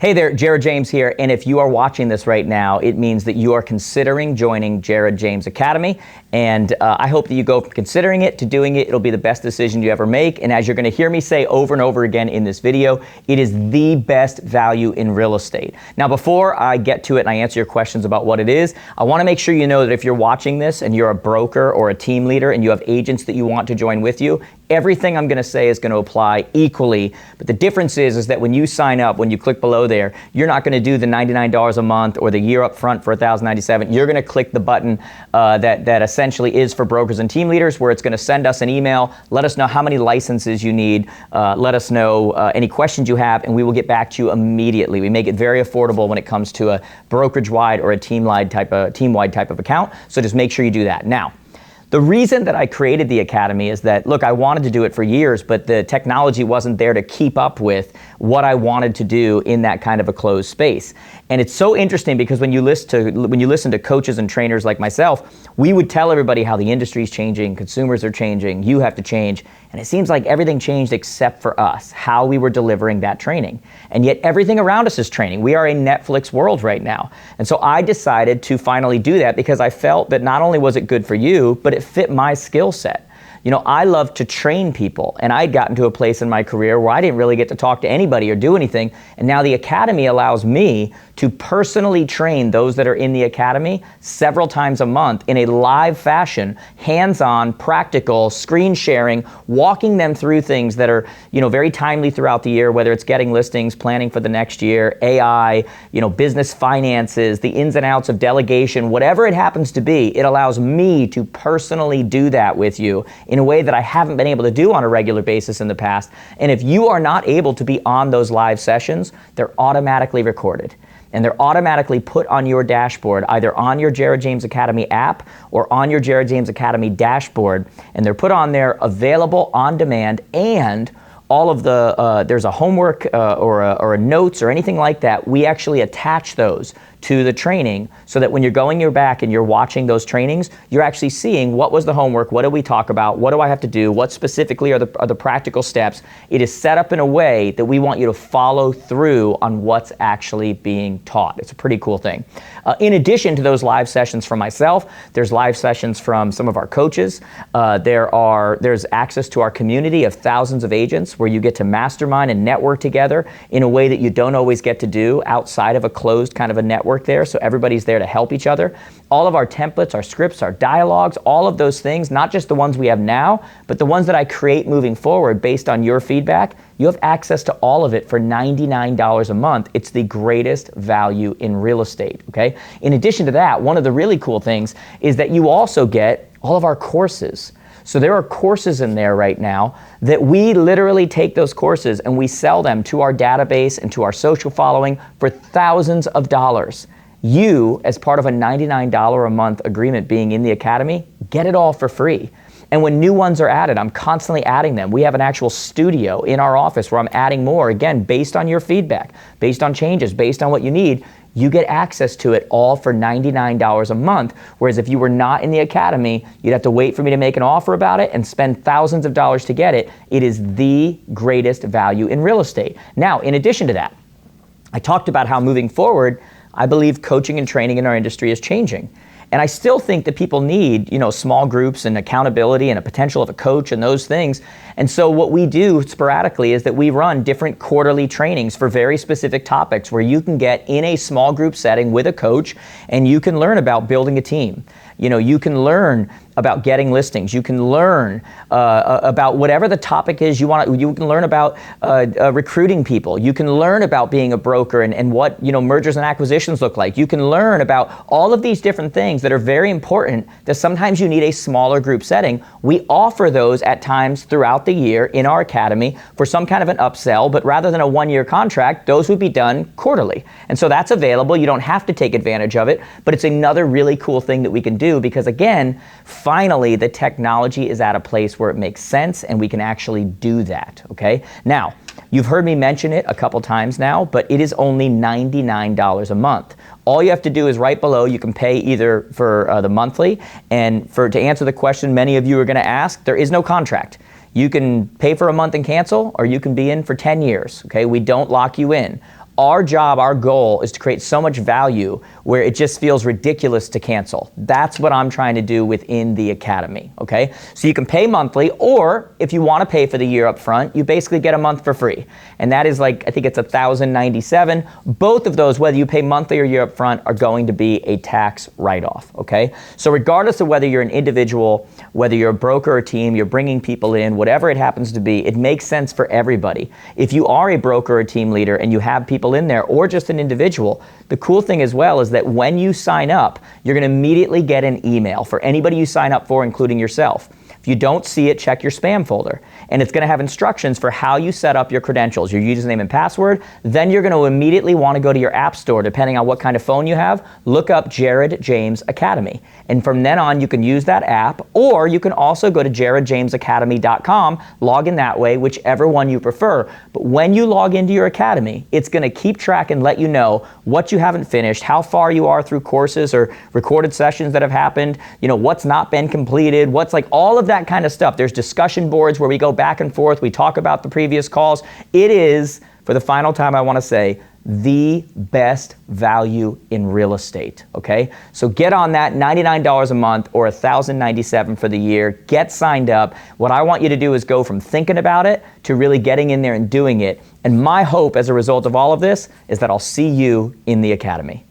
Hey there, Jared James here, and if you are watching this right now, it means that you are considering joining Jared James Academy, and I hope that you go from considering it to doing it. It'll be the best decision you ever make, and as you're going to hear me say over and over again in this video, it is the best value in real estate. Now, before I get to it and I answer your questions about what it is, I want to make sure you know that if you're watching this and you're a broker or a team leader and you have agents that you want to join with you, everything I'm going to say is going to apply equally, but the difference is that when you sign up, when you click below there, you're not going to do the $99 a month or the year up front for $1,097. You're going to click the button that essentially is for brokers and team leaders, where it's going to send us an email, let us know how many licenses you need, let us know any questions you have, and we will get back to you immediately. We make it very affordable when it comes to a brokerage-wide or a team-wide type of account, so just make sure you do that. Now, the reason that I created the Academy is that, look, I wanted to do it for years, but the technology wasn't there to keep up with what I wanted to do in that kind of a closed space. And it's so interesting because when you listen to coaches and trainers like myself, we would tell everybody how the industry is changing, consumers are changing, you have to change. And it seems like everything changed except for us, how we were delivering that training. And yet everything around us is training. We are a Netflix world right now. And so I decided to finally do that because I felt that not only was it good for you, but it fit my skill set. You know, I love to train people, and I'd gotten to a place in my career where I didn't really get to talk to anybody or do anything, and now the Academy allows me to personally train those that are in the Academy several times a month in a live fashion, hands-on, practical, screen sharing, walking them through things that are, very timely throughout the year, whether it's getting listings, planning for the next year, AI, business finances, the ins and outs of delegation, whatever it happens to be. It allows me to personally do that with you in a way that I haven't been able to do on a regular basis in the past. And if you are not able to be on those live sessions, they're automatically recorded. And they're automatically put on your dashboard, either on your Jared James Academy app or on your Jared James Academy dashboard. And they're put on there available on demand, and all of the, there's a homework or a notes or anything like that, we actually attach those to the training so that when you're going back and you're watching those trainings, you're actually seeing what was the homework, what did we talk about, what do I have to do, what specifically are the practical steps. It is set up in a way that we want you to follow through on what's actually being taught. It's a pretty cool thing. In addition to those live sessions from myself, there's live sessions from some of our coaches. There's access to our community of thousands of agents where you get to mastermind and network together in a way that you don't always get to do outside of a closed kind of a network there, so everybody's there to help each other. All of our templates, our scripts, our dialogues, all of those things, not just the ones we have now, but the ones that I create moving forward based on your feedback, you have access to all of it for $99 a month. It's the greatest value in real estate, okay? In addition to that, one of the really cool things is that you also get all of our courses. So there are courses in there right now that we literally take those courses and we sell them to our database and to our social following for thousands of dollars. You, as part of a $99 a month agreement being in the Academy, get it all for free. And when new ones are added, I'm constantly adding them. We have an actual studio in our office where I'm adding more, again, based on your feedback, based on changes, based on what you need. You get access to it all for $99 a month, whereas if you were not in the Academy, you'd have to wait for me to make an offer about it and spend thousands of dollars to get it. It is the greatest value in real estate. Now, in addition to that, I talked about how moving forward, I believe coaching and training in our industry is changing. And I still think that people need, small groups and accountability and a potential of a coach and those things. And so what we do sporadically is that we run different quarterly trainings for very specific topics where you can get in a small group setting with a coach and you can learn about building a team. You can learn about getting listings. You can learn about whatever the topic is you want. You can learn about recruiting people. You can learn about being a broker and what mergers and acquisitions look like. You can learn about all of these different things that are very important that sometimes you need a smaller group setting. We offer those at times throughout the year in our Academy for some kind of an upsell, but rather than a one-year contract, those would be done quarterly. And so that's available. You don't have to take advantage of it, but it's another really cool thing that we can do because, again, finally, the technology is at a place where it makes sense and we can actually do that, okay? Now, you've heard me mention it a couple times now, but it is only $99 a month. All you have to do is right below, you can pay either for the monthly, and to answer the question many of you are gonna ask, there is no contract. You can pay for a month and cancel, or you can be in for 10 years, okay? We don't lock you in. our job, our goal is to create so much value where it just feels ridiculous to cancel. That's what I'm trying to do within the Academy, okay? So you can pay monthly, or if you want to pay for the year up front, you basically get a month for free. And that is like, I think it's $1,097. Both of those, whether you pay monthly or year up front, are going to be a tax write-off, okay? So regardless of whether you're an individual, whether you're a broker or team, you're bringing people in, whatever it happens to be, it makes sense for everybody. If you are a broker or team leader and you have people in there, or just an individual, the cool thing as well is that when you sign up, you're going to immediately get an email for anybody you sign up for, including yourself. If you don't see it, check your spam folder. And it's going to have instructions for how you set up your credentials, your username and password. Then you're going to immediately want to go to your app store, depending on what kind of phone you have, look up Jared James Academy. And from then on, you can use that app, or you can also go to jaredjamesacademy.com, log in that way, whichever one you prefer. But when you log into your academy, it's going to keep track and let you know what you haven't finished, how far you are through courses or recorded sessions that have happened, what's not been completed, what's like all of that kind of stuff. There's discussion boards where we go back and forth. We talk about the previous calls. It is, for the final time, I want to say, the best value in real estate, okay? So get on that, $99 a month or $1,097 for the year. Get signed up. What I want you to do is go from thinking about it to really getting in there and doing it. And my hope as a result of all of this is that I'll see you in the Academy.